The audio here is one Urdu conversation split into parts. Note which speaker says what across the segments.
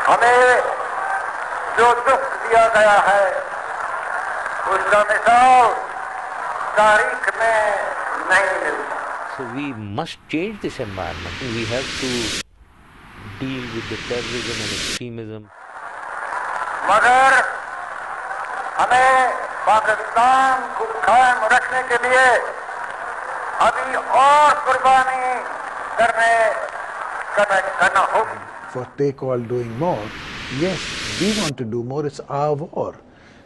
Speaker 1: ہمیں جو دکھ دیا گیا ہے اس کا مثال تاریخ میں نہیں ملتا.
Speaker 2: So we must change this environment. We have to deal with the terrorism and extremism.
Speaker 1: مگر ہمیں پاکستان کو قائم رکھنے کے لیے ابھی اور قربانی کرنا ہوگی.
Speaker 3: What they call doing more, yes, we want to do more. It's our war.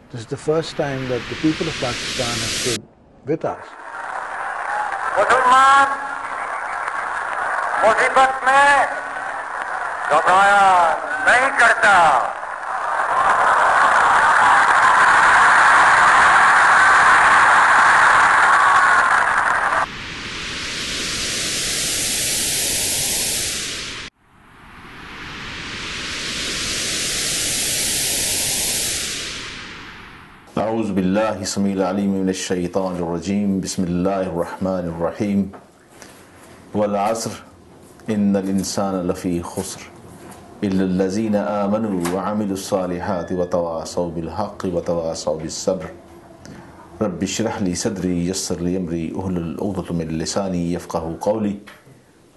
Speaker 3: This is the first time that the people of Pakistan have stood with us.
Speaker 1: مسلمان مصیبت میں گھبرایا نہیں کرتا.
Speaker 4: اعوذ باللہ السمیع العلیم من الشیطان الرجیم. بسم اللہ الرحمن الرحیم. والعصر ان الانسان لفی خسر الا الذین آمنوا وعملوا الصالحات وتواصوا بالحق وتواصوا بالصبر. رب اشرح لی صدری یسر لی امری احلل عقدۃ من لسانی یفقہوا قولی.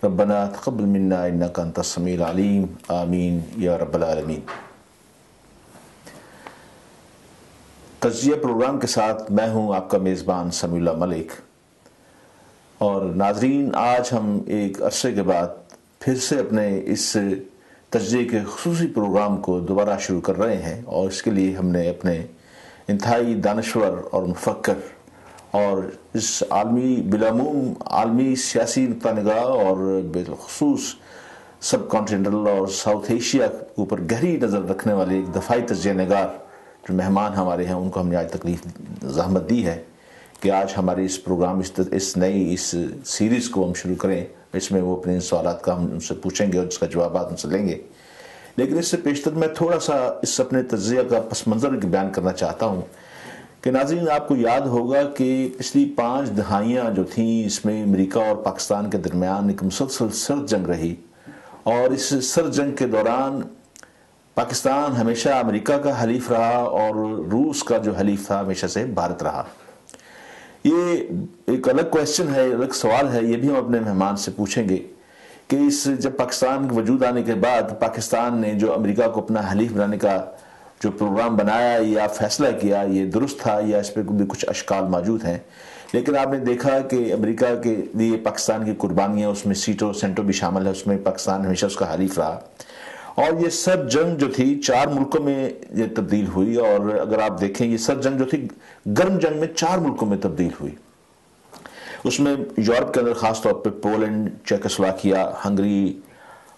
Speaker 4: ربنا تقبل منا انک انت السمیع العلیم. آمین یا رب العالمین. تجزیہ پروگرام کے ساتھ میں ہوں آپ کا میزبان سمیع اللہ ملک. اور ناظرین، آج ہم ایک عرصے کے بعد پھر سے اپنے اس تجزیے کے خصوصی پروگرام کو دوبارہ شروع کر رہے ہیں، اور اس کے لیے ہم نے اپنے انتہائی دانشور اور مفکر اور اس عالمی بالعموم عالمی سیاسی نقطہ نگاہ اور بالخصوص سب کانٹیننٹل اور ساؤتھ ایشیا کے اوپر گہری نظر رکھنے والے ایک دفاعی تجزیہ نگار جو مہمان ہمارے ہیں، ان کو ہم نے آج تکلیف زحمت دی ہے کہ آج ہمارے اس پروگرام اس نئی سیریز کو ہم شروع کریں. اس میں وہ اپنے سوالات کا ہم ان سے پوچھیں گے اور اس کا جوابات ان سے لیں گے. لیکن اس سے پیشتر میں تھوڑا سا اس اپنے تجزیہ کا پس منظر بیان کرنا چاہتا ہوں کہ ناظرین، آپ کو یاد ہوگا کہ پچھلی 5 دہائیاں جو تھیں اس میں امریکہ اور پاکستان کے درمیان ایک مسلسل سرد جنگ رہی، اور اس سرد جنگ کے دوران پاکستان ہمیشہ امریکہ کا حلیف رہا اور روس کا جو حلیف تھا ہمیشہ سے بھارت رہا. یہ ایک الگ کویسچن ہے، الگ سوال ہے، یہ بھی ہم اپنے مہمان سے پوچھیں گے کہ جب پاکستان کے وجود آنے کے بعد پاکستان نے جو امریکہ کو اپنا حلیف بنانے کا جو پروگرام بنایا یا فیصلہ کیا، یہ درست تھا یا اس پہ بھی کچھ اشکال موجود ہیں. لیکن آپ نے دیکھا کہ امریکہ کے لیے پاکستان کی قربانیاں، اس میں سیٹو سینٹو بھی شامل ہے، اس میں پاکستان ہمیشہ اس کا حلیف رہا. اور یہ سب جنگ جو تھی 4 ملکوں میں یہ تبدیل ہوئی، اور اگر آپ دیکھیں یہ سب جنگ جو تھی گرم جنگ میں 4 ملکوں میں تبدیل ہوئی. اس میں یورپ کے اندر خاص طور پہ پولینڈ، چیکوسلواکیا، ہنگری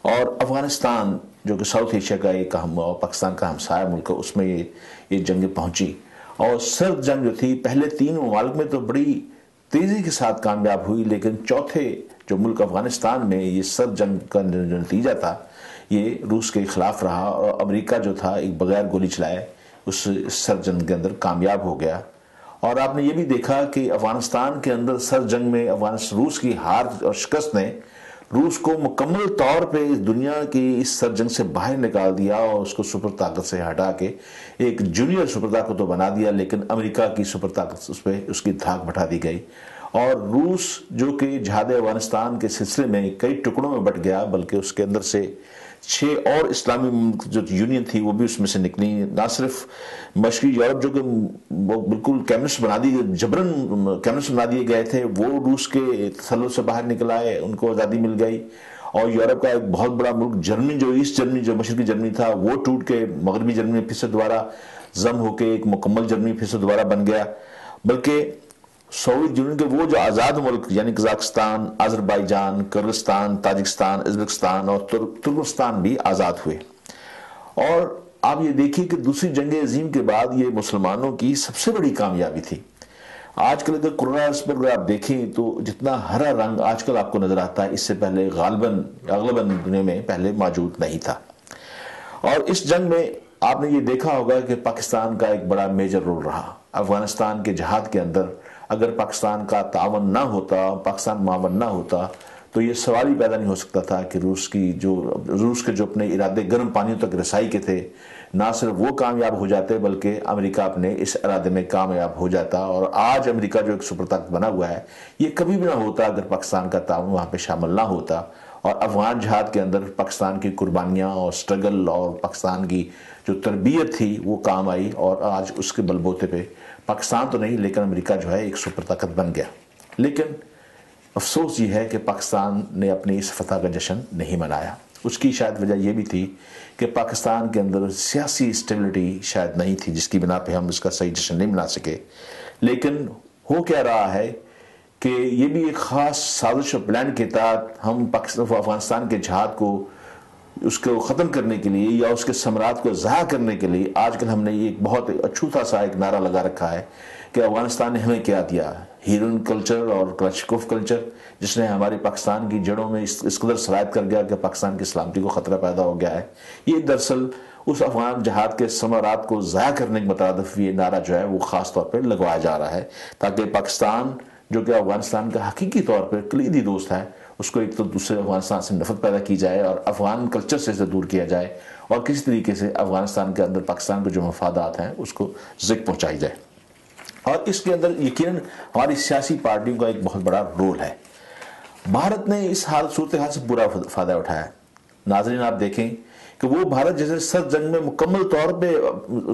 Speaker 4: اور افغانستان جو کہ ساؤتھ ایشیا کا ایک اہم اور پاکستان کا ہمسایہ ملک ہے، اس میں یہ جنگیں پہنچی. اور سرد جنگ جو تھی پہلے 3 ممالک میں تو بڑی تیزی کے ساتھ کامیاب ہوئی، لیکن چوتھے جو ملک افغانستان میں یہ سرد جنگ کا جو نتیجہ تھا یہ روس کے خلاف رہا، اور امریکہ جو تھا ایک بغیر گولی چلائے اس سرد جنگ کے اندر کامیاب ہو گیا. اور آپ نے یہ بھی دیکھا کہ افغانستان کے اندر سرد جنگ میں روس کی ہار اور شکست نے روس کو مکمل طور پہ اس دنیا کی اس سرد جنگ سے باہر نکال دیا اور اس کو سپر طاقت سے ہٹا کے ایک جونیئر سپر طاقت تو بنا دیا، لیکن امریکہ کی سپر طاقت اس پہ اس کی دھاک بٹھا دی گئی. اور روس جو کہ جہاد افغانستان کے سلسلے میں کئی ٹکڑوں میں بٹ گیا، بلکہ اس کے اندر سے 6 اور اسلامی ملک جو یونین تھی وہ بھی اس میں سے نکلی. نہ صرف مشرقی یورپ جو کہ وہ بالکل کمیونسٹ بنا دی جبرن کمیونسٹ بنا دیے گئے تھے، وہ روس کے تسلط سے باہر نکل آئے، ان کو آزادی مل گئی. اور یورپ کا ایک بہت بڑا ملک جرمنی، جو ایسٹ جرمنی جو مشرقی جرمنی تھا، وہ ٹوٹ کے مغربی جرمنی پھر سے دوبارہ ضم ہو کے ایک مکمل جرمنی پھر سے دوبارہ بن گیا. بلکہ سوویت یونین کے وہ جو آزاد ملک یعنی قزاقستان، آذربائیجان، کرغستان، تاجکستان، ازبکستان اور ترکمستان بھی آزاد ہوئے. اور آپ یہ دیکھیے کہ دوسری جنگ عظیم کے بعد یہ مسلمانوں کی سب سے بڑی کامیابی تھی. آج کل اگر کوروناوائرس پر اگر آپ دیکھیں تو جتنا ہرا رنگ آج کل آپ کو نظر آتا ہے، اس سے پہلے غالباً دنیا میں پہلے موجود نہیں تھا. اور اس جنگ میں آپ نے یہ دیکھا ہوگا کہ پاکستان کا ایک بڑا میجر رول رہا. افغانستان کے جہاد کے اندر اگر پاکستان کا تعاون نہ ہوتا، پاکستان معاون نہ ہوتا، تو یہ سوال ہی پیدا نہیں ہو سکتا تھا کہ روس کے جو اپنے ارادے گرم پانیوں تک رسائی کے تھے نہ صرف وہ کامیاب ہو جاتے بلکہ امریکہ اپنے اس ارادے میں کامیاب ہو جاتا. اور آج امریکہ جو ایک سپر طاقت بنا ہوا ہے یہ کبھی بھی نہ ہوتا اگر پاکستان کا تعاون وہاں پہ شامل نہ ہوتا. اور افغان جہاد کے اندر پاکستان کی قربانیاں اور سٹرگل اور پاکستان کی جو تربیت تھی وہ کام آئی, اور آج اس کے بل بوتے پہ پاکستان تو نہیں لیکن امریکہ جو ہے ایک سپر طاقت بن گیا. لیکن افسوس یہ ہے کہ پاکستان نے اپنی اس فتح کا جشن نہیں منایا. اس کی شاید وجہ یہ بھی تھی کہ پاکستان کے اندر سیاسی اسٹیبلٹی شاید نہیں تھی جس کی بنا پہ ہم اس کا صحیح جشن نہیں منا سکے. لیکن ہو کیا رہا ہے کہ یہ بھی ایک خاص سازش و پلان کے تحت ہم افغانستان کے جہاد کو اس کو ختم کرنے کے لیے یا اس کے ثمرات کو ضائع کرنے کے لیے آج کل ہم نے ایک بہت اچھوتا سا ایک نعرہ لگا رکھا ہے کہ افغانستان نے ہمیں کیا دیا, ہیرون کلچر اور کلاشکوف کلچر, جس نے ہماری پاکستان کی جڑوں میں اس قدر سرایت کر گیا کہ پاکستان کی سلامتی کو خطرہ پیدا ہو گیا ہے. یہ دراصل اس افغان جہاد کے ثمرات کو ضائع کرنے کے مترادف یہ نعرہ جو ہے وہ خاص طور پہ لگوایا جا رہا ہے تاکہ پاکستان جو کہ افغانستان کا حقیقی طور پر کلیدی دوست ہے اس کو ایک تو دوسرے افغانستان سے نفرت پیدا کی جائے اور افغان کلچر سے اسے دور کیا جائے اور کسی طریقے سے افغانستان کے اندر پاکستان کے جو مفادات ہیں اس کو زک پہنچائی جائے. اور اس کے اندر یقیناً ہماری سیاسی پارٹیوں کا ایک بہت بڑا رول ہے. بھارت نے اس صورتحال سے پورا فائدہ اٹھایا. ناظرین آپ دیکھیں کہ وہ بھارت جیسے سرد جنگ میں مکمل طور پہ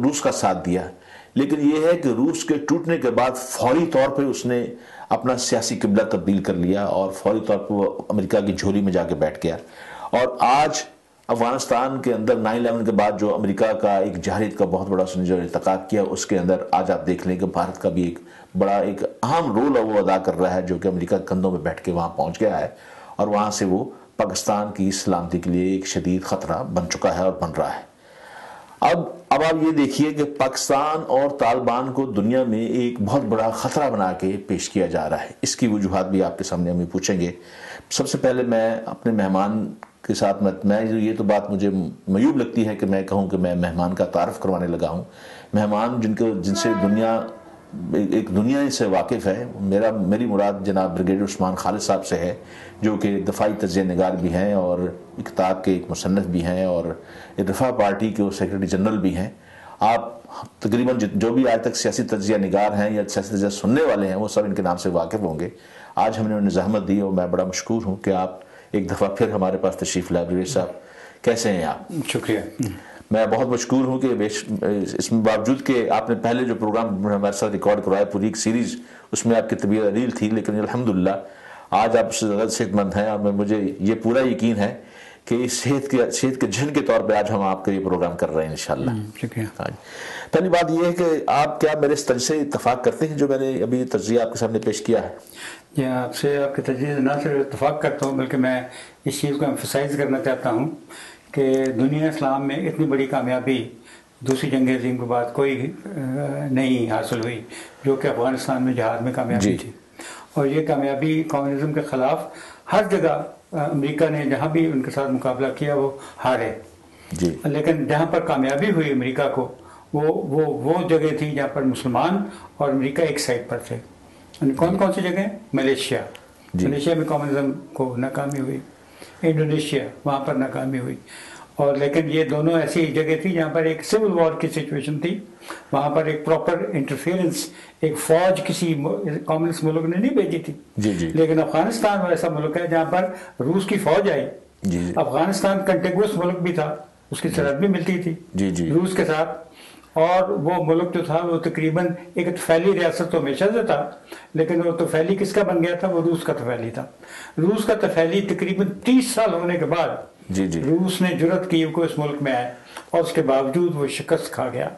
Speaker 4: روس کا ساتھ دیا, لیکن یہ ہے کہ روس کے ٹوٹنے کے بعد فوری طور پہ اس نے اپنا سیاسی قبلہ تبدیل کر لیا اور فوری طور پہ وہ امریکہ کی جھولی میں جا کے بیٹھ گیا. اور آج افغانستان کے اندر 9/11 کے بعد جو امریکہ کا ایک جہریت کا بہت بڑا اس نے جو ارتکاب کیا اس کے اندر آج آپ دیکھ لیں کہ بھارت کا بھی ایک بڑا ایک اہم رول وہ ادا کر رہا ہے جو کہ امریکہ کے کندھوں میں بیٹھ کے وہاں پہنچ گیا ہے اور وہاں سے وہ پاکستان کی سلامتی کے لیے ایک شدید خطرہ بن چکا ہے اور بن رہا ہے. اب آپ یہ دیکھیے کہ پاکستان اور طالبان کو دنیا میں ایک بہت بڑا خطرہ بنا کے پیش کیا جا رہا ہے. اس کی وجوہات بھی آپ کے سامنے ہمیں پوچھیں گے. سب سے پہلے میں اپنے مہمان کے ساتھ میں یہ تو بات مجھے معیوب لگتی ہے کہ میں کہوں کہ میں مہمان کا تعارف کروانے لگا ہوں. مہمان جن سے دنیا سے واقف ہے, میری مراد جناب بریگیڈیئر عثمان خالد صاحب سے ہے جو کہ دفاعی تجزیہ نگار بھی ہیں اور کتاب کے ایک مصنف بھی ہیں اور دفاع پارٹی کے سیکرٹری جنرل بھی ہیں. آپ تقریباً جو بھی آج تک سیاسی تجزیہ نگار ہیں یا سیاسی تجزیہ سننے والے ہیں وہ سب ان کے نام سے واقف ہوں گے. آج ہم نے انہیں زحمت دی اور میں بڑا مشکور ہوں کہ آپ ایک دفعہ پھر ہمارے پاس تشریف لائے. بریگیڈیئر صاحب کیسے ہیں آپ؟
Speaker 2: شکریہ.
Speaker 4: میں بہت مشکور ہوں کہ اس میں باوجود کہ آپ نے پہلے جو پروگرام ہمارے ساتھ ریکارڈ کروایا پوری ایک سیریز اس میں آپ کی طبیعت علیل تھی, لیکن الحمدللہ آج آپ سے زیادہ صحت مند ہیں اور مجھے یہ پورا یقین ہے کہ اس صحت کے جشن کے طور پہ آج ہم آپ کا یہ پروگرام کر رہے ہیں انشاءاللہ.
Speaker 2: شکریہ.
Speaker 4: پہلی بات یہ ہے کہ آپ کیا میرے اس تجزیے سے اتفاق کرتے ہیں جو میں نے ابھی تجزیہ آپ کے سامنے پیش کیا ہے؟
Speaker 5: جی, آپ سے آپ کے تجزیے سے نہ صرف اتفاق کرتا ہوں بلکہ میں اس چیز کو ایمفسائز کرنا چاہتا ہوں کہ دنیا اسلام میں اتنی بڑی کامیابی دوسری جنگ عظیم کے بعد کوئی نہیں حاصل ہوئی جو کہ افغانستان میں جہاد میں کامیابی تھی. اور یہ کامیابی کمیونزم کے خلاف ہر جگہ امریکہ نے جہاں بھی ان کے ساتھ مقابلہ کیا وہ ہارے. لیکن جہاں پر کامیابی ہوئی امریکہ کو وہ جگہ تھی جہاں پر مسلمان اور امریکہ ایک سائڈ پر تھے. کون سی جگہ؟ ملیشیا. ملیشیا میں کمیونزم کو ناکامی ہوئی, انڈونیشیا وہاں پر ناکامی ہوئی. اور لیکن یہ دونوں ایسی جگہ تھی جہاں پر ایک سول وار کی سچویشن تھی. وہاں پر ایک پراپر انٹرفیئرنس ایک فوج کسی کمیونسٹ ملک نے نہیں بھیجی تھی. لیکن افغانستان ایسا ملک ہے جہاں پر روس کی فوج آئی. افغانستان کنٹیگوس ملک بھی تھا, اس کی سرحد بھی ملتی تھی روس کے ساتھ. اور وہ ملک جو تھا وہ تقریباً ایک طفیلی ریاست تو ہمیشہ سے تھا, لیکن وہ طفیلی کس کا بن گیا تھا؟ وہ روس کا طفیلی تھا. روس کا طفیلی تقریباً 30 سال ہونے کے بعد روس نے جرأت کی کہ اس ملک میں آئے اور اس کے باوجود وہ شکست کھا گیا.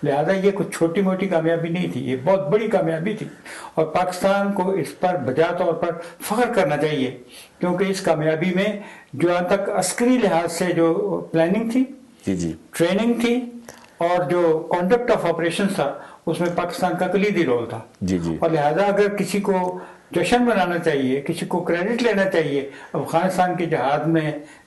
Speaker 5: لہذا یہ کچھ چھوٹی موٹی کامیابی نہیں تھی, یہ بہت بڑی کامیابی تھی اور پاکستان کو اس پر بجا طور پر فخر کرنا چاہیے کیونکہ اس کامیابی میں جو آج تک عسکری لحاظ سے جو پلاننگ تھی, ٹریننگ تھی اور جو کانڈکٹ آف آپریشنز تھا اس میں پاکستان کا کلیدی رول تھا. اور لہذا اگر کسی کو جشن منانا چاہیے, کسی کو کریڈٹ لینا چاہیے افغانستان کے جہاد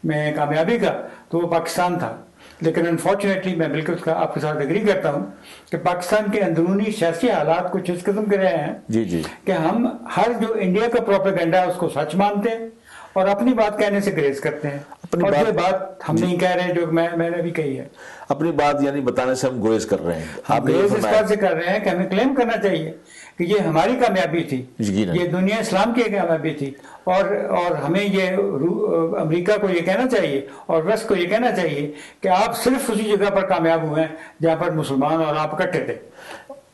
Speaker 5: میں کامیابی کا تو وہ پاکستان تھا. لیکن انفارچونیٹلی میں بالکل آپ کے ساتھ اگری کرتا ہوں کہ پاکستان کے اندرونی سیاسی حالات کچھ اس قسم کے رہے ہیں کہ ہم ہر جو انڈیا کا پروپیگنڈا ہے اس کو سچ مانتے ہیں اور اپنی بات کہنے سے گریز کرتے ہیں، اور یہ بات ہم نہیں کہہ رہے جو میں نے بھی کہی ہے،
Speaker 4: اپنی بات یعنی بتانے سے ہم گریز کر رہے ہیں.
Speaker 5: ہم گریز اس بات سے کر رہے ہیں کہ ہمیں کلیم کرنا چاہیے کہ یہ ہماری کامیابی تھی، یہ دنیا اسلام کی کامیابی تھی، اور ہمیں یہ امریکہ کو یہ کہنا چاہیے اور ویسٹ کو یہ کہنا چاہیے کہ آپ صرف اسی جگہ پر کامیاب ہوئے ہیں جہاں پر مسلمان اور آپ اکٹھے تھے.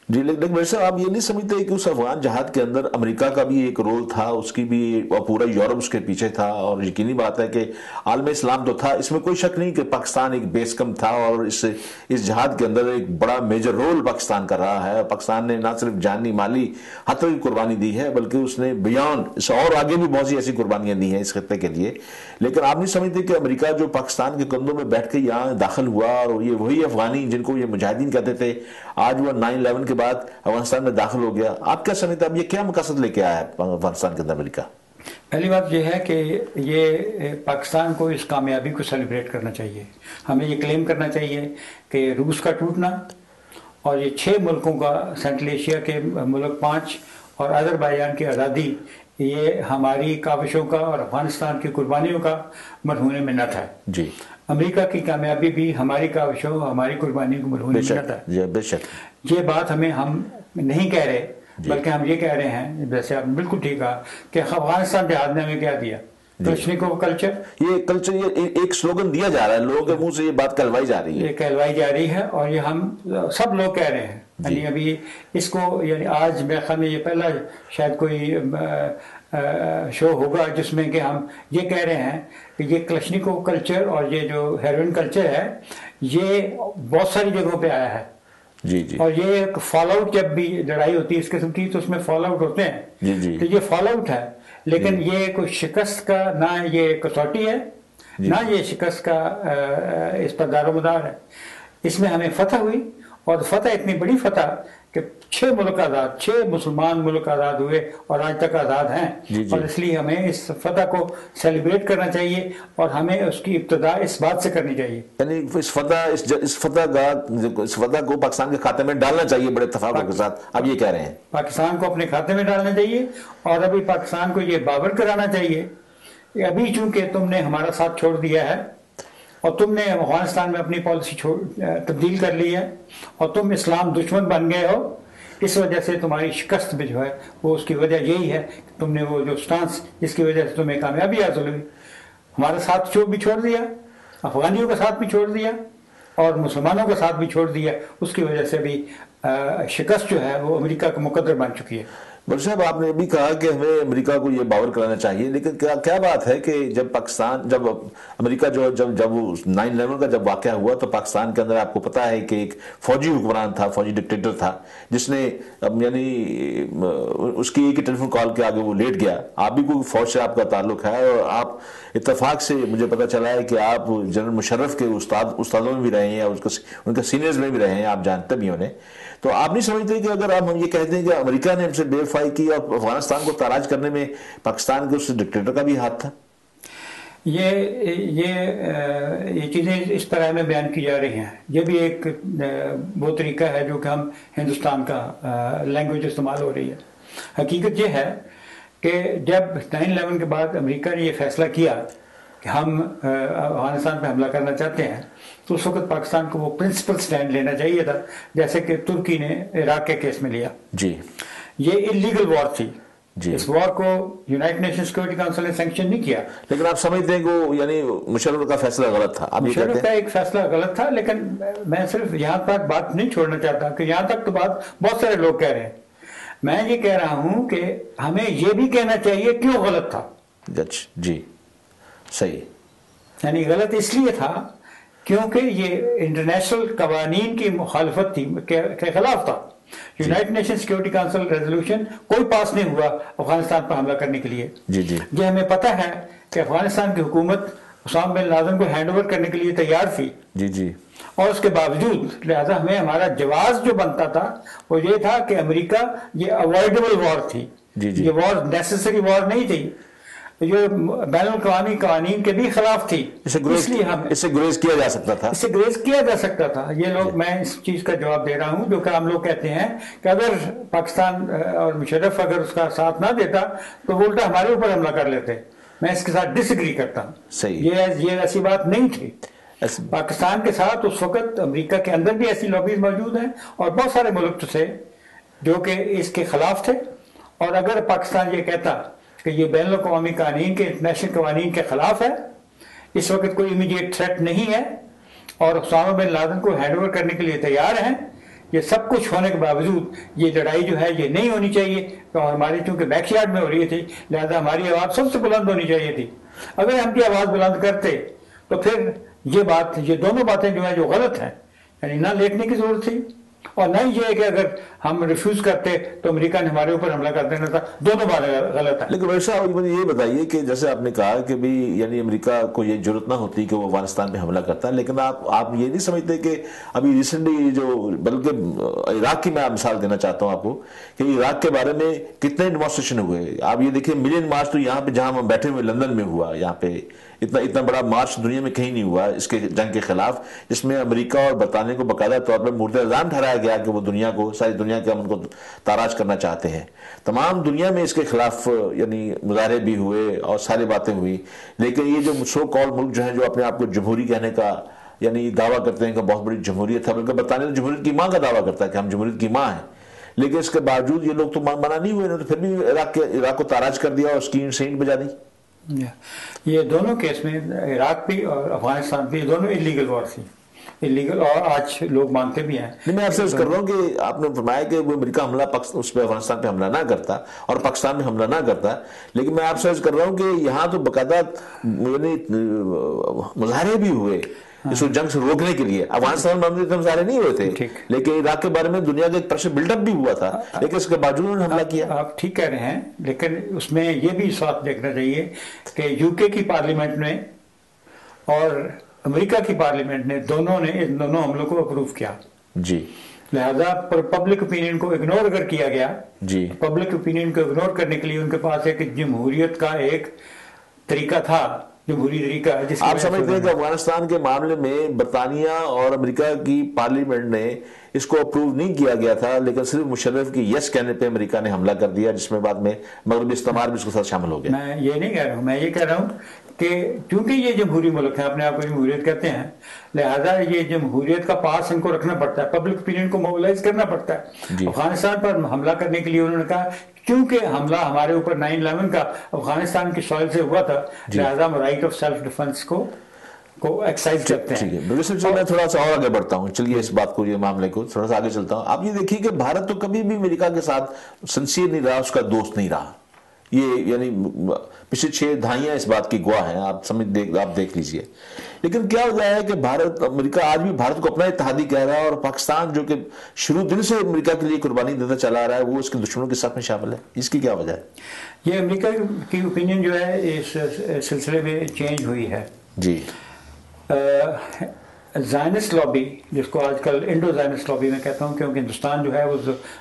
Speaker 4: جی لیکن میرے صاحب آپ یہ نہیں سمجھتے کہ اس افغان جہاد کے اندر امریکہ کا بھی ایک رول تھا، اس کی بھی پورا یورپ اس کے پیچھے تھا، اور یقینی بات ہے کہ عالم اسلام تو تھا، اس میں کوئی شک نہیں کہ پاکستان ایک بیس کم تھا، اور اس جہاد کے اندر ایک بڑا میجر رول پاکستان کا رہا ہے. پاکستان نے نہ صرف جانی مالی حتی کی قربانی دی ہے بلکہ اس نے بیانڈ اس اور آگے بھی بہت سی ایسی قربانیاں دی ہیں اس خطے کے لیے. لیکن آپ نہیں سمجھتے کہ امریکہ جو پاکستان کے کندھوں میں بیٹھ کے یہاں داخل ہوا، اور یہ وہی افغانی جن کو یہ مجاہدین کہتے تھے، آج وہ 9/11 کے بعد افغانستان میں داخل ہو گیا. آپ کیا سمجھتے ہیں اب یہ کیا مقصد لے کے آیا ہے افغانستان کے اندر امریکہ؟
Speaker 5: پہلی بات یہ ہے کہ یہ پاکستان کو اس کامیابی کو سیلیبریٹ کرنا چاہیے. ہمیں یہ کلیم کرنا چاہیے کہ روس کا ٹوٹنا اور یہ 6 ملکوں کا، سینٹرل ایشیا کے ملک 5 اور آذربائیجان کی آزادی، یہ ہماری کاوشوں کا اور افغانستان کی قربانیوں کا مرہون منت ہے.
Speaker 4: جی
Speaker 5: امریکہ کی کامیابی بھی ہماری کاوشوں، ہماری قربانیوں کو مرہون منت ہے.
Speaker 4: بے شک
Speaker 5: یہ بات ہم نہیں کہہ رہے، بلکہ ہم یہ کہہ رہے ہیں، جیسے آپ نے بالکل ٹھیک کہا کہ افغانستان جہاد نے ہمیں کیا دیا، کلشنکوف کلچر.
Speaker 4: یہ کلچر یہ ایک سلوگن دیا جا رہا ہے، لوگوں کے منہ سے یہ بات کہلوائی جا رہی ہے،
Speaker 5: یہ کہلوائی جا رہی ہے، اور یہ ہم سب لوگ کہہ رہے ہیں. یعنی ابھی اس کو، یعنی آج میرے خیال میں یہ پہلا شاید کوئی شو ہوگا جس میں کہ ہم یہ کہہ رہے ہیں کہ یہ کلشنکوف کلچر اور یہ جو ہیروئن کلچر ہے یہ بہت ساری جگہوں پہ آیا ہے.
Speaker 4: جی جی.
Speaker 5: اور یہ ایک فال آؤٹ، جب بھی لڑائی ہوتی ہے اس قسم کی تو اس میں فال آؤٹ ہوتے ہیں.
Speaker 4: جی جی.
Speaker 5: تو یہ فال آؤٹ ہے، لیکن یہ کوئی شکست کا نہ یہ کسوٹی ہے، نہ یہ شکست کا اس پر دار و مدار ہے. اس میں ہمیں فتح ہوئی، اور فتح اتنی بڑی فتح کہ 6 ملک آزاد، 6 مسلمان ملک آزاد ہوئے اور آج تک آزاد ہیں. اور اس لیے ہمیں اس فتح کو سیلیبریٹ کرنا چاہیے، اور ہمیں اس کی ابتدا اس بات سے کرنی چاہیے.
Speaker 4: یعنی اس فتح کو پاکستان کے کھاتے میں ڈالنا چاہیے بڑے اتفاق کے ساتھ، آپ یہ کہہ رہے ہیں.
Speaker 5: پاکستان کو اپنے کھاتے میں ڈالنا چاہیے، اور ابھی پاکستان کو یہ باور کرانا چاہیے کہ ابھی چونکہ تم نے ہمارا ساتھ چھوڑ دیا ہے، اور تم نے افغانستان میں اپنی پالیسی تبدیل کر لی ہے، اور تم اسلام دشمن بن گئے ہو، اس وجہ سے تمہاری شکست بھی جو ہے وہ اس کی وجہ یہی ہے کہ تم نے وہ جو سٹانس جس کی وجہ سے تمہیں کامیابی حاصل ہوئی، ہمارا ساتھ بھی چھوڑ دیا، افغانیوں کا ساتھ بھی چھوڑ دیا، اور مسلمانوں کا ساتھ بھی چھوڑ دیا. اس کی وجہ سے بھی شکست جو ہے وہ امریکہ کا مقدر بن چکی ہے.
Speaker 4: بل صاحب آپ نے بھی کہا کہ ہمیں امریکہ کو یہ باور کرانا چاہیے، لیکن کیا بات ہے کہ جب امریکہ جب 9/11 کا جب واقعہ ہوا تو پاکستان کے اندر آپ کو پتا ہے کہ ایک فوجی حکمران تھا، فوجی ڈکٹیٹر تھا، جس نے یعنی اس کی ایک ٹیلیفون کال کے آگے وہ لیٹ گیا. آپ بھی کوئی فوج سے آپ کا تعلق ہے، اور آپ اتفاق سے مجھے پتا چلا ہے کہ آپ جنرل مشرف کے استادوں میں بھی رہے ہیں، ان کے سینئرز میں بھی رہے ہیں، آپ جانتے بھی انہیں. تو آپ نہیں سمجھتے کہ اگر ہم یہ کہتے ہیں کہ امریکہ نے ہم سے بے وفائی کی اور افغانستان کو تاراج کرنے میں پاکستان کے اس ڈکٹیٹر کا بھی ہاتھ تھا؟
Speaker 5: یہ چیزیں اس طرح میں بیان کی جا رہی ہیں. یہ بھی ایک وہ طریقہ ہے جو کہ ہم ہندوستان کا لینگویج استعمال ہو رہی ہے. حقیقت یہ ہے کہ جب 9/11 کے بعد امریکہ نے یہ فیصلہ کیا کہ ہم افغانستان پہ حملہ کرنا چاہتے ہیں، تو اس وقت پاکستان کو وہ پرنسپل سٹینڈ لینا چاہیے تھا، جیسے کہ ترکی نے عراق کے کیس میں لیا.
Speaker 4: جی.
Speaker 5: یہ انلیگل وار تھی.
Speaker 4: جی. اس
Speaker 5: وار کو یونائٹڈ نیشن سیکورٹی کونسل نے سینکشن نہیں کیا.
Speaker 4: لیکن آپ سمجھتے ہیں کہ یعنی مشرف کا فیصلہ غلط تھا؟
Speaker 5: مشرف کا ایک فیصلہ غلط تھا، لیکن میں صرف یہاں تک بات نہیں چھوڑنا چاہتا کہ یہاں تک تو بات بہت سارے لوگ کہہ رہے ہیں. میں یہ کہہ رہا ہوں کہ ہمیں یہ بھی کہنا چاہیے کیوں غلط تھا.
Speaker 4: جی صحیح.
Speaker 5: یعنی غلط اس لیے تھا کیونکہ یہ انٹرنیشنل قوانین کی مخالفت تھی، کے خلاف تھا. United nation security council resolution کوئی پاس نہیں ہوا افغانستان پر حملہ کرنے کے لیے.
Speaker 4: جی جی.
Speaker 5: یہ ہمیں پتہ ہے کہ افغانستان کی حکومت اسامہ بن لادن کو ہینڈ اوور کرنے کے لیے تیار تھی.
Speaker 4: جی جی.
Speaker 5: اور اس کے باوجود لہذا ہمیں ہمارا جواز جو بنتا تھا وہ یہ تھا کہ امریکہ یہ اوائڈیبل وار تھی.
Speaker 4: جی جی.
Speaker 5: یہ وار نیسیسری وار نہیں تھی، یہ بین الاقوامی قوانین کے بھی خلاف تھی. اس
Speaker 4: سے گریز کیا جا سکتا تھا.
Speaker 5: اس سے گریز کیا جا سکتا تھا. یہ لوگ، میں اس چیز کا جواب دے رہا ہوں جو کہ ہم لوگ کہتے ہیں کہ اگر پاکستان اور مشرف اگر اس کا ساتھ نہ دیتا تو الٹا ہمارے اوپر حملہ کر لیتے. میں اس کے ساتھ ڈس ایگری کرتا ہوں.
Speaker 4: صحیح.
Speaker 5: یہ ایسی بات نہیں تھی. پاکستان کے ساتھ اس وقت امریکہ کے اندر بھی ایسی لابیز موجود ہیں اور بہت سارے ملک تھے جو کہ اس کے خلاف تھے. اور اگر پاکستان یہ کہتا کہ یہ بین الاقوامی قوانین کے انٹرنیشنل قوانین کے خلاف ہے, اس وقت کوئی امیڈیٹ تھریٹ نہیں ہے اور اسامہ بن لادن کو ہینڈ اوور کرنے کے لیے تیار ہیں, یہ سب کچھ ہونے کے باوجود یہ لڑائی جو ہے یہ نہیں ہونی چاہیے. تو ہماری چونکہ بیک یارڈ میں ہو رہی تھی لہذا ہماری آواز سب سے بلند ہونی چاہیے تھی. اگر ہم کی آواز بلند کرتے تو پھر یہ دونوں باتیں جو ہیں جو غلط ہیں, یعنی نہ لیٹنے کی ضرورت تھی اور نہ یہ کہ اگر ہم ریفیوز کرتے تو امریکہ نے ہمارے اوپر حملہ کر دینا تھا. دونوں باتیں غلط ہیں.
Speaker 4: لیکن ویسا مجھے یہ بتائیے کہ جیسے آپ نے کہا کہ بھی یعنی امریکہ کو یہ جرت نہ ہوتی کہ وہ افغانستان پہ حملہ کرتا ہے, لیکن آپ یہ نہیں سمجھتے کہ ابھی ریسنٹلی جو بلکہ عراق کی میں مثال دینا چاہتا ہوں آپ کو کہ عراق کے بارے میں کتنے ڈیمانسٹریشن ہوئے. آپ یہ دیکھیں ملین مارچ تو یہاں پہ جہاں ہم بیٹھے ہوئے لندن میں ہوا, یہاں پہ اتنا بڑا مارچ دنیا میں کہیں نہیں ہوا اس کے جنگ کے خلاف, جس میں امریکہ اور برطانیہ کو باقاعدہ طور پر مورد الزام ٹھہرایا گیا کہ وہ دنیا کو, ساری دنیا کے ان کو تاراج کرنا چاہتے ہیں. تمام دنیا میں اس کے خلاف یعنی مظاہرے بھی ہوئے اور ساری باتیں ہوئی. لیکن یہ جو سو کال ملک جو ہیں جو اپنے آپ کو جمہوری کہنے کا یعنی دعویٰ کرتے ہیں کہ بہت بڑی جمہوریت ہے, بلکہ برطانیہ جمہوریت کی ماں کا دعویٰ کرتا ہے کہ ہم جمہوریت کی ماں ہیں, لیکن اس کے باوجود یہ لوگ تو منع نہیں ہوئے, تو پھر بھی عراق کو تاراج کر دیا اور اس کی سینٹ بجا دی.
Speaker 5: یہ دونوں کیس میں عراق بھی اور افغانستان بھی دونوں ایلیگل وار تھی, ایلیگل, اور آج لوگ مانتے بھی ہیں.
Speaker 4: نہیں, میں آپ سے عرض کر رہا ہوں کہ آپ نے فرمایا کہ وہ امریکہ حملہ اس پہ افغانستان پہ حملہ نہ کرتا اور پاکستان میں حملہ نہ کرتا, لیکن میں آپ سے عرض کر رہا ہوں کہ یہاں تو باقاعدہ یعنی مظاہرے بھی ہوئے اس کو جنگ سے روکنے کے لیے. افغانستان میں مظاہرے نہیں ہوئے تھے, لیکن عراق کے بارے میں دنیا کا ایک پریشر بلڈ اپ بھی ہوا تھا, لیکن اس کے باوجود انہوں نے حملہ کیا.
Speaker 5: آپ ٹھیک کہہ رہے ہیں, لیکن اس میں یہ بھی ساتھ دیکھنا چاہیے کہ یو کے کی پارلیمنٹ نے اور امریکہ کی پارلیمنٹ نے دونوں نے ان دونوں حملوں کو اپروو کیا.
Speaker 4: جی.
Speaker 5: لہذا پبلک اوپینین کو اگنور اگر کیا گیا,
Speaker 4: جی,
Speaker 5: پبلک اوپینین کو اگنور کرنے کے لیے ان کے پاس ایک جمہوریت کا ایک طریقہ تھا, جمہوری طریقہ.
Speaker 4: آپ سمجھتے ہیں کہ افغانستان کے معاملے میں برطانیہ اور امریکہ کی پارلیمنٹ نے اس کو اپروو نہیں کیا گیا تھا, لیکن صرف مشرف کی یس کہنے پہ امریکہ نے حملہ کر دیا, جس میں بعد میں مغربی استعمار بھی اس کے ساتھ شامل ہو گیا.
Speaker 5: میں یہ نہیں کہہ رہا ہوں, میں یہ کہہ رہا ہوں کہ چونکہ یہ جمہوری ملک ہے, اپنے آپ کو جمہوریت کہتے ہیں, لہذا یہ جمہوریت کا پاس ان کو رکھنا پڑتا ہے, پبلک اوپینین کو موبلائز کرنا پڑتا ہے. افغانستان پر حملہ کرنے کے لیے انہوں نے کہا کیونکہ حملہ ہمارے اوپر 9/11 کا افغانستان کی سوائل سے ہوا تھا, لہذا ہم رائٹ آف سیلف ڈیفنس کو ایکسائز کرتے ہیں.
Speaker 4: میں تھوڑا سا اور آگے بڑھتا ہوں, چلیے اس بات کو, یہ معاملے کو تھوڑا سا آگے چلتا ہوں. آپ یہ دیکھیے کہ بھارت تو کبھی بھی امریکہ کے ساتھ سنسیئر نہیں رہا, اس کا دوست نہیں رہا. یہ یعنی پچھلے 6 دہائیاں اس بات کی گواہ ہیں, آپ دیکھ لیجئے. لیکن کیا وجہ ہے کہ امریکہ آج بھی بھارت کو اپنا اتحادی کہہ رہا ہے, اور پاکستان جو کہ شروع دن سے امریکہ کے لیے قربانی دیتا چلا آ رہا ہے وہ اس کے دشمنوں کے ساتھ میں شامل ہے. اس کی کیا وجہ ہے؟
Speaker 5: یہ امریکہ کی اوپینین جو ہے اس سلسلے میں چینج ہوئی ہے.
Speaker 4: جی.
Speaker 5: زائنسٹ لابی, جس کو آج کل انڈو زائنسٹ لابی میں کہتا ہوں کیونکہ ہندوستان جو ہے وہ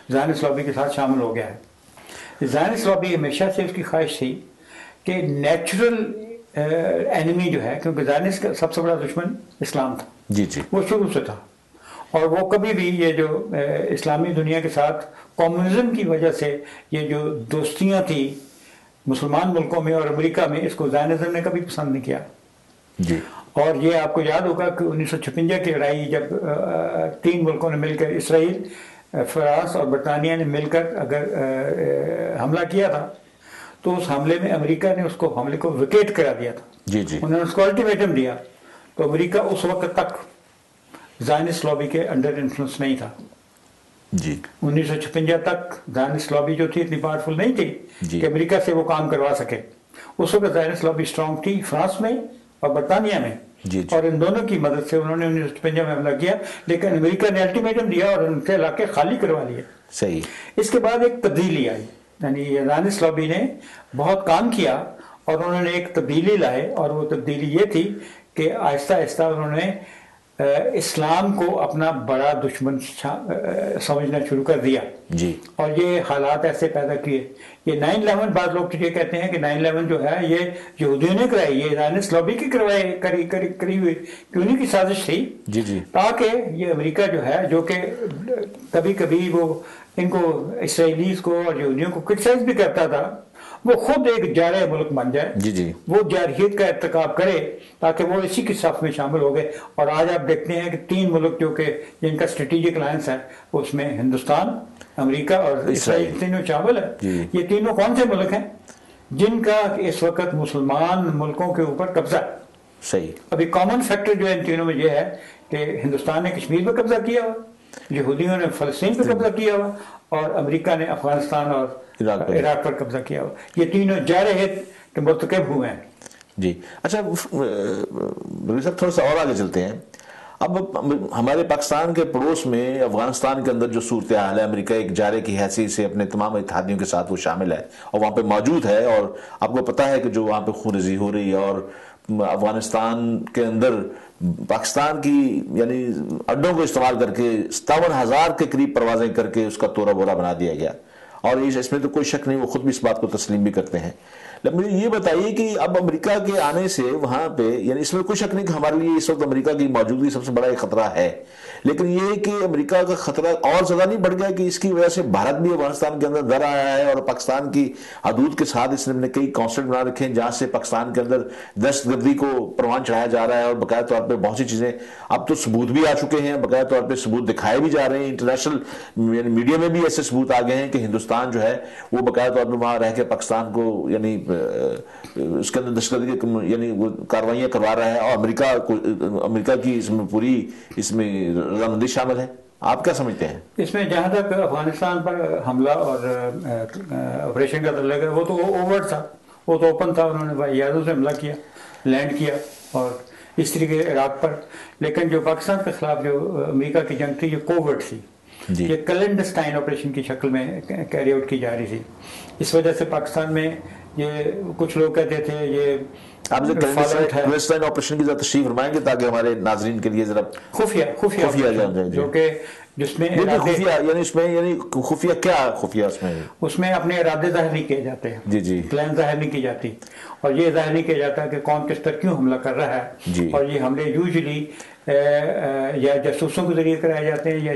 Speaker 5: زائنسٹ لابی کے ساتھ شامل ہو گیا ہے. زائنسٹ لابی ہمیشہ سے اس کی خواہش تھی کہ نیچرل اینیمی جو ہے, کیونکہ زائنسٹ کا سب سے بڑا دشمن اسلام تھا,
Speaker 4: جی جی,
Speaker 5: وہ شروع سے تھا, اور وہ کبھی بھی یہ جو اسلامی دنیا کے ساتھ کمیونزم کی وجہ سے یہ جو دوستیاں تھی مسلمان ملکوں میں اور امریکہ میں, اس کو زائنزم نے کبھی پسند نہیں کیا.
Speaker 4: جی.
Speaker 5: اور یہ آپ کو یاد ہوگا کہ 1956 کی لڑائی جب 3 ملکوں نے مل کر, اسرائیل, فرانس اور برطانیہ نے مل کر اگر حملہ کیا تھا, تو اس حملے میں امریکہ نے اس کو حملے کو ویکیٹ کرا دیا تھا.
Speaker 4: جی جی.
Speaker 5: انہوں نے اس کو الٹیمیٹم دیا, تو امریکہ اس وقت تک زائنسٹ لابی کے انڈر انفلوئنس نہیں تھا.
Speaker 4: جی.
Speaker 5: 1956 تک زائنسٹ لابی جو تھی اتنی پاورفل نہیں تھی کہ امریکہ سے وہ کام کروا سکے. اس وقت زائنسٹ لابی اسٹرانگ تھی فرانس میں اور برطانیہ میں, اور ان دونوں کی مدد سے انہوں نے 1956 میں حملہ کیا, لیکن امریکہ نے الٹیمیٹم دیا اور ان کے علاقے خالی کروا لیے.
Speaker 4: صحیح.
Speaker 5: اس کے بعد ایک تبدیلی آئی, یعنی زائنسٹ لابی نے بہت کام کیا اور انہوں نے ایک تبدیلی لائے, اور وہ تبدیلی یہ تھی کہ آہستہ آہستہ انہوں نے اسلام کو اپنا بڑا دشمن سمجھنا شروع کر دیا.
Speaker 4: جی. اور
Speaker 5: یہ حالات ایسے پیدا کیے. یہ 9/11, بعض لوگ تو یہ کہتے ہیں کہ 9/11 جو ہے یہ یہودیوں نے کرائی, یہ زائنسٹ لابی کی کری ہوئی انہیں کی سازش تھی.
Speaker 4: جی جی.
Speaker 5: تاکہ یہ امریکہ جو ہے, جو کہ کبھی کبھی وہ ان کو اسرائیلیز کو اور یہودیوں کو کرٹیسائز بھی کرتا تھا, وہ خود ایک جارح ملک بن جائے,
Speaker 4: جی جی,
Speaker 5: وہ جارحیت کا ارتکاب کرے تاکہ وہ اسی کی صف میں شامل ہو گئے. اور آج آپ دیکھتے ہیں کہ 3 ملک جو کہ جن کا اسٹریٹجک الائنس ہے اس میں ہندوستان, امریکہ اور اسرائیل تینوں شامل ہے. یہ تینوں کون سے ملک ہیں جن کا اس وقت مسلمان ملکوں کے اوپر قبضہ ہے؟
Speaker 4: صحیح.
Speaker 5: ابھی کامن فیکٹر جو ہے ان تینوں میں یہ ہے کہ ہندوستان نے کشمیر پہ قبضہ کیا ہوا, یہودیوں نے فلسطین پہ قبضہ کیا ہوا, اور امریکہ نے افغانستان اور عراق پر قبضہ کیا ہوا. یہ تینوں جارحیت کے مرتکب ہوئے ہیں.
Speaker 4: جی اچھا بلکہ صاحب تھوڑا سا اور آگے چلتے ہیں. اب ہمارے پاکستان کے پڑوس میں افغانستان کے اندر جو صورتحال ہے, امریکہ ایک جارے کی حیثیت سے اپنے تمام اتحادیوں کے ساتھ وہ شامل ہے اور وہاں پہ موجود ہے, اور آپ کو پتہ ہے کہ جو وہاں پہ خون ریزی ہو رہی ہے, اور افغانستان کے اندر پاکستان کی یعنی اڈوں کو استعمال کر کے 57,000 کے قریب پروازیں کر کے اس کا تورا بورا بنا دیا گیا, اور اس میں تو کوئی شک نہیں, وہ خود بھی اس بات کو تسلیم بھی کرتے ہیں. مجھے یہ بتائیے کہ اب امریکہ کے آنے سے وہاں پہ, یعنی اس میں کوئی شک نہیں کہ ہمارے لیے اس وقت امریکہ کی موجودگی سب سے بڑا ایک خطرہ ہے, لیکن یہ کہ امریکہ کا خطرہ اور زیادہ نہیں بڑھ گیا کہ اس کی وجہ سے بھارت بھی افغانستان کے اندر در آیا ہے, اور پاکستان کی حدود کے ساتھ اس نے اپنے کئی کانسلٹ بنا رکھے ہیں جہاں سے پاکستان کے اندر دہشت گردی کو پروان چڑھایا جا رہا ہے, اور باقاعدہ طور پہ بہت سی چیزیں اب تو ثبوت بھی آ چکے ہیں, باقاعدہ طور پہ ثبوت دکھائے بھی جا رہے ہیں, انٹرنیشنل میڈیا میں بھی ایسے ثبوت آ گئے ہیں کہ ہندوستان جو ہے وہ باقاعدہ طور پہ وہاں رہ کے پاکستان کو یعنی اس کے اندر دہشت گردی کی یعنی کاروائیاں کروا رہا ہے, اور امریکہ کی اس میں پوری اس میں رضامندی شامل ہے. آپ کیا سمجھتے ہیں
Speaker 5: اس میں؟ جہاں تک افغانستان پر حملہ اور آپریشن کا تعلق ہے, وہ تو اوور تھا, وہ تو اوپن تھا, انہوں نے بھائی یادوں سے حملہ کیا, لینڈ کیا, اور اس طریقے عراق پر. لیکن جو پاکستان کے خلاف جو امریکہ کی جنگ تھی یہ کوورٹ تھی, یہ کلینڈسٹائن آپریشن کی شکل میں کیری آؤٹ کی جا رہی تھی. اس وجہ سے پاکستان میں یہ کچھ لوگ کہتے تھے یہ
Speaker 4: آپ کلینڈسٹائن آپریشن کی ذرا تشریح فرمائیں گے تاکہ ہمارے ناظرین کے لیے ذرا
Speaker 5: خفیہ جو کہ جس میں
Speaker 4: خفیہ یعنی اس میں یعنی خفیہ کیا خفیہ اس میں
Speaker 5: اپنے ارادے ظاہر نہیں کیے جاتے ہیں,
Speaker 4: جی جی,
Speaker 5: پلان ظاہر نہیں کی جاتی, اور یہ ظاہر نہیں کیا جاتا کہ کون کس طرح کیوں حملہ کر رہا ہے. اور یہ حملے یوزلی یا جاسوسوں کے ذریعے کرائے جاتے ہیں, یا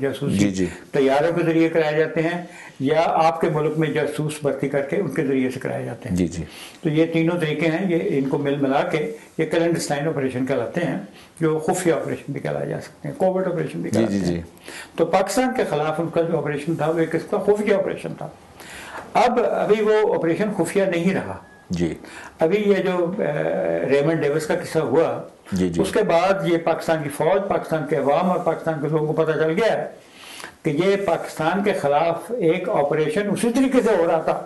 Speaker 5: جاسوسی طیاروں کے ذریعے کرائے جاتے ہیں, یا آپ کے ملک میں جاسوس بھرتی کر کے ان کے ذریعے سے کرائے جاتے ہیں.
Speaker 4: جی جی.
Speaker 5: تو یہ تینوں طریقے ہیں, یہ ان کو ملا کے یہ کلینڈسٹائن آپریشن کہلاتے ہیں, جو خفیہ آپریشن بھی کہلائے جا سکتے ہیں, کوورٹ آپریشن بھی کہلاتے ہیں. تو پاکستان کے خلاف ان کا جو آپریشن تھا وہ ایک قسم کا خفیہ آپریشن تھا. ابھی وہ آپریشن خفیہ نہیں رہا.
Speaker 4: جی.
Speaker 5: ابھی یہ جو ریمنڈ ڈیوس کا قصہ ہوا, اس کے بعد یہ پاکستان کی فوج, پاکستان کے عوام اور پاکستان کے لوگوں کو پتہ چل گیا ہے کہ یہ پاکستان کے خلاف ایک آپریشن اسی طریقے سے ہو رہا تھا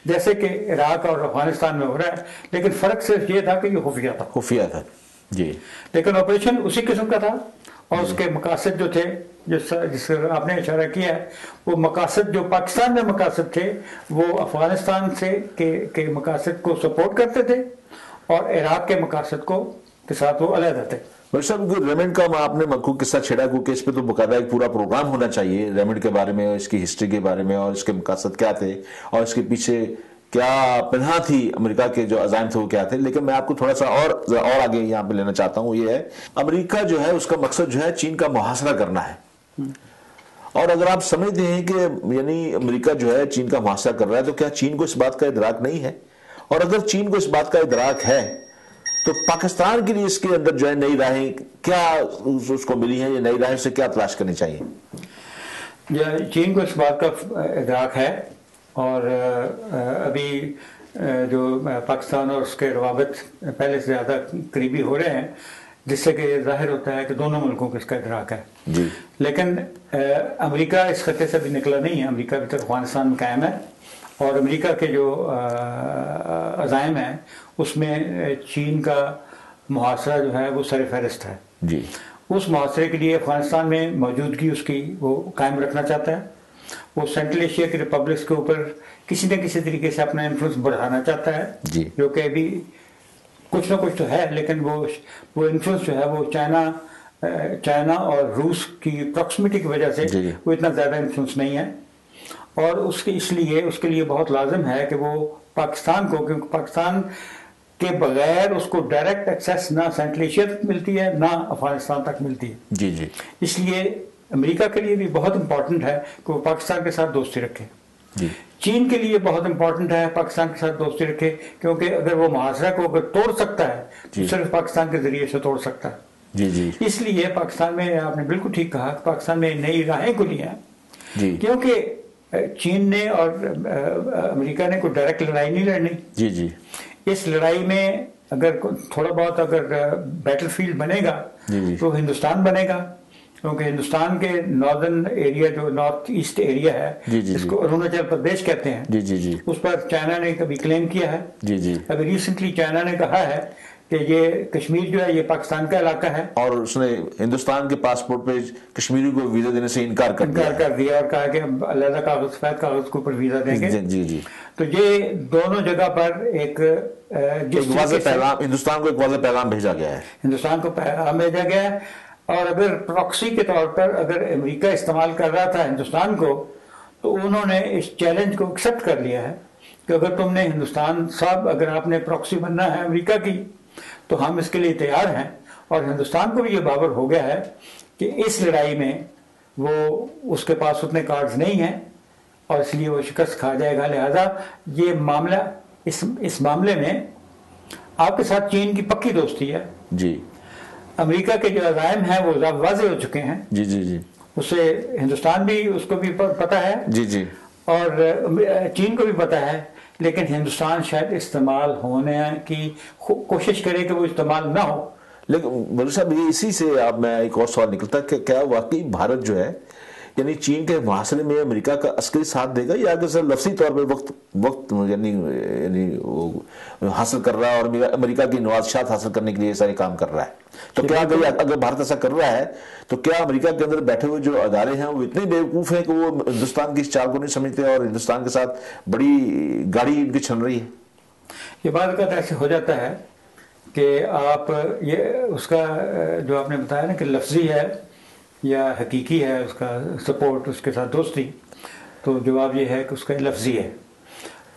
Speaker 5: جیسے کہ عراق اور افغانستان میں ہو رہا ہے, لیکن فرق صرف یہ تھا کہ یہ خفیہ تھا. جی. لیکن آپریشن اسی قسم کا تھا, اور اس کے مقاصد جو تھے جس پر آپ نے اشارہ کیا ہے, وہ مقاصد جو پاکستان میں مقاصد تھے وہ افغانستان سے کے مقاصد کو سپورٹ کرتے تھے, اور عراق کے مقاصد کے ساتھ وہ علیحدہ تھے.
Speaker 4: صاحب ریمنڈ کا آپ نے مخصوص قصہ چھیڑا, کیونکہ اس پہ تو باقاعدہ ایک پورا پروگرام ہونا چاہیے ریمنڈ کے بارے میں, اور اس کی ہسٹری کے بارے میں, اور اس کے مقاصد کیا تھے, اور اس کے پیچھے کیا پنہا تھی امریکہ کے جو عزائم تھے وہ کیا تھے. لیکن میں آپ کو تھوڑا سا اور آگے یہاں پہ لینا چاہتا ہوں. یہ ہے امریکہ جو ہے اس کا مقصد جو ہے چین کا محاصرہ کرنا ہے, اور اگر آپ سمجھتے ہیں کہ یعنی امریکہ جو ہے چین کا محاصرہ کر رہا ہے, تو کیا چین کو اس بات کا ادراک نہیں ہے؟ اور اگر چین کو اس بات کا ادراک ہے تو پاکستان کے لیے اس کے اندر جو ہے نئی راہیں کیا اس کو ملی ہیں, یا نئی راہیں سے کیا تلاش کرنی چاہیے؟
Speaker 5: چین کو اس بات کا ادراک ہے, اور ابھی جو پاکستان اور اس کے روابط پہلے سے زیادہ قریبی ہو رہے ہیں, جس سے کہ ظاہر ہوتا ہے کہ دونوں ملکوں کو اس کا ادراک ہے.
Speaker 4: جی.
Speaker 5: لیکن امریکہ اس خطے سے بھی نکلا نہیں ہے, امریکہ ابھی تک افغانستان میں قائم ہے, اور امریکہ کے جو عزائم ہیں اس میں چین کا محاصرہ جو ہے وہ سر فہرست ہے.
Speaker 4: جی.
Speaker 5: اس محاصرے کے لیے افغانستان میں موجودگی اس کی وہ قائم رکھنا چاہتا ہے. وہ سینٹرل ایشیا کے ریپبلکس کے اوپر کسی نہ کسی طریقے سے اپنا انفلوئنس بڑھانا چاہتا ہے.
Speaker 4: جی.
Speaker 5: جو کہ ابھی کچھ نہ کچھ تو ہے, لیکن وہ انفلوئنس جو ہے وہ چائنا اور روس کی پروکسیمیٹی کی وجہ سے وہ اتنا زیادہ انفلوئنس نہیں ہے, اور اس کے لیے بہت لازم ہے کہ وہ پاکستان کو, کیونکہ پاکستان کے بغیر اس کو ڈائریکٹ ایکسیس نہ سینٹرل ایشیا تک ملتی ہے نہ افغانستان تک ملتی ہے.
Speaker 4: جی جی.
Speaker 5: اس لیے امریکہ کے لیے بھی بہت امپورٹنٹ ہے کہ وہ پاکستان کے ساتھ دوستی رکھے.
Speaker 4: جی
Speaker 5: چین کے لیے بہت امپورٹنٹ ہے پاکستان کے ساتھ دوستی رکھے، کیونکہ اگر وہ محاصرہ کو اگر توڑ سکتا ہے تو صرف پاکستان کے ذریعے سے توڑ سکتا ہے.
Speaker 4: جی جی
Speaker 5: اس لیے پاکستان میں آپ نے بالکل ٹھیک کہا، پاکستان میں نئی راہیں کھلی ہیں،
Speaker 4: جی
Speaker 5: کیونکہ چین نے اور امریکہ نے کوئی ڈائریکٹ لڑائی نہیں لڑنی.
Speaker 4: جی جی
Speaker 5: اس لڑائی میں اگر تھوڑا بہت اگر بیٹل فیلڈ بنے گا تو ہندوستان بنے گا، کیونکہ ہندوستان کے ناردرن ایریا جو نارتھ ایسٹ ایریا ہے جس کو اروناچل پردیش کہتے ہیں،
Speaker 4: جی جی جی
Speaker 5: اس پر چائنا نے کبھی کلیم کیا ہے.
Speaker 4: جی جی
Speaker 5: ابھی ریسنٹلی چائنا نے کہا ہے کہ یہ کشمیر جو ہے یہ پاکستان کا علاقہ ہے،
Speaker 4: اور اس نے ہندوستان کے پاسپورٹ پہ کشمیری کو ویزا دینے سے انکار کر
Speaker 5: دیا اور کہا کہ ہم علیحدہ کاغذ سفید کاغذ کے اوپر ویزا دیں گے.
Speaker 4: جی جی
Speaker 5: تو یہ دونوں جگہ پر ایک
Speaker 4: واضح پیغام، ہندوستان کو ایک واضح پیغام بھیجا گیا ہے،
Speaker 5: ہندوستان کو پیغام بھیجا گیا ہے. اور اگر پراکسی کے طور پر اگر امریکہ استعمال کر رہا تھا ہندوستان کو، تو انہوں نے اس چیلنج کو ایکسیپٹ کر لیا ہے کہ اگر تم نے ہندوستان صاحب اگر آپ نے پراکسی بننا ہے امریکہ کی تو ہم اس کے لیے تیار ہیں. اور ہندوستان کو بھی یہ باور ہو گیا ہے کہ اس لڑائی میں وہ اس کے پاس اتنے کارڈز نہیں ہیں اور اس لیے وہ شکست کھا جائے گا. لہذا یہ معاملہ اس معاملے میں آپ کے ساتھ چین کی پکی دوستی ہے.
Speaker 4: جی
Speaker 5: امریکہ کے جو عزائم ہیں وہ واضح ہو چکے ہیں،
Speaker 4: جی جی جی
Speaker 5: اسے ہندوستان بھی اس کو بھی پتہ ہے
Speaker 4: جی جی
Speaker 5: اور چین کو بھی پتہ ہے، لیکن ہندوستان شاید استعمال ہونے کی کوشش کرے کہ وہ استعمال نہ ہو.
Speaker 4: لیکن مولوی صاحب یہ اسی سے آپ میں ایک اور سوال نکلتا کہ کیا واقعی بھارت جو ہے یعنی چین کے محاصرے میں امریکہ کا عسکری ساتھ دے گا، یا اگر سر لفظی طور پہ وقت یعنی وہ حاصل کر رہا ہے اور امریکہ کی نوازشات حاصل کرنے کے لیے سارے کام کر رہا ہے، تو کیا اگر بھارت ایسا کر رہا ہے تو کیا امریکہ کے اندر بیٹھے ہوئے جو ادارے ہیں وہ اتنے بیوقوف ہیں کہ وہ ہندوستان کی اس چال کو نہیں سمجھتے اور ہندوستان کے ساتھ بڑی گاڑی ان کی چھن رہی ہے؟
Speaker 5: یہ بات کا ایسے ہو جاتا ہے کہ آپ یہ اس کا جو آپ نے بتایا نا کہ لفظی ہے یا حقیقی ہے اس کا سپورٹ، اس کے ساتھ دوستی، تو جواب یہ ہے کہ اس کا لفظی ہے.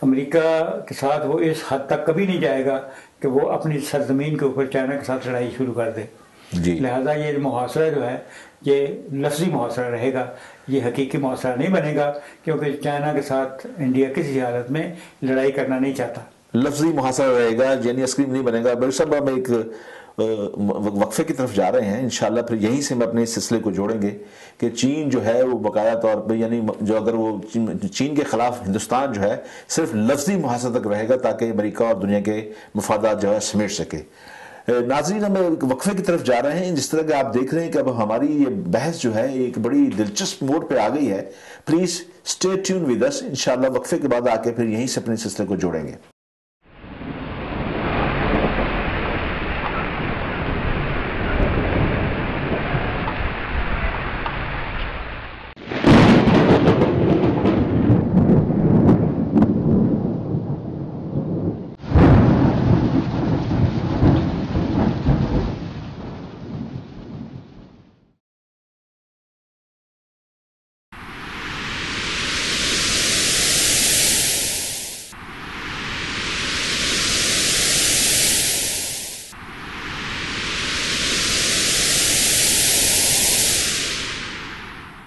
Speaker 5: امریکہ کے ساتھ وہ اس حد تک کبھی نہیں جائے گا کہ وہ اپنی سرزمین کے اوپر چائنا کے ساتھ لڑائی شروع کر دے.
Speaker 4: جی
Speaker 5: لہذا یہ محاصرہ جو ہے یہ لفظی محاصرہ رہے گا، یہ حقیقی محاصرہ نہیں بنے گا، کیونکہ چائنا کے ساتھ انڈیا کسی حالت میں لڑائی کرنا نہیں چاہتا.
Speaker 4: لفظی محاصرہ رہے گا، یعنی عسکری نہیں بنے گا. بھائی صاحب ہم ایک وقفے کی طرف جا رہے ہیں، انشاءاللہ پھر یہیں سے ہم اپنے اس سلسلے کو جوڑیں گے کہ چین جو ہے وہ بقایا طور پہ یعنی جو اگر وہ چین کے خلاف ہندوستان جو ہے صرف لفظی محاصرہ تک رہے گا تاکہ امریکہ اور دنیا کے مفادات جو ہے سمیٹ سکے. ناظرین ہم ایک وقفے کی طرف جا رہے ہیں. جس طرح کہ آپ دیکھ رہے ہیں کہ اب ہماری یہ بحث جو ہے ایک بڑی دلچسپ موڑ پہ آ گئی ہے. Please stay tuned with us. انشاءاللہ وقفے کے بعد آ کے پھر یہیں سے اپنے سلسلے کو جوڑیں گے.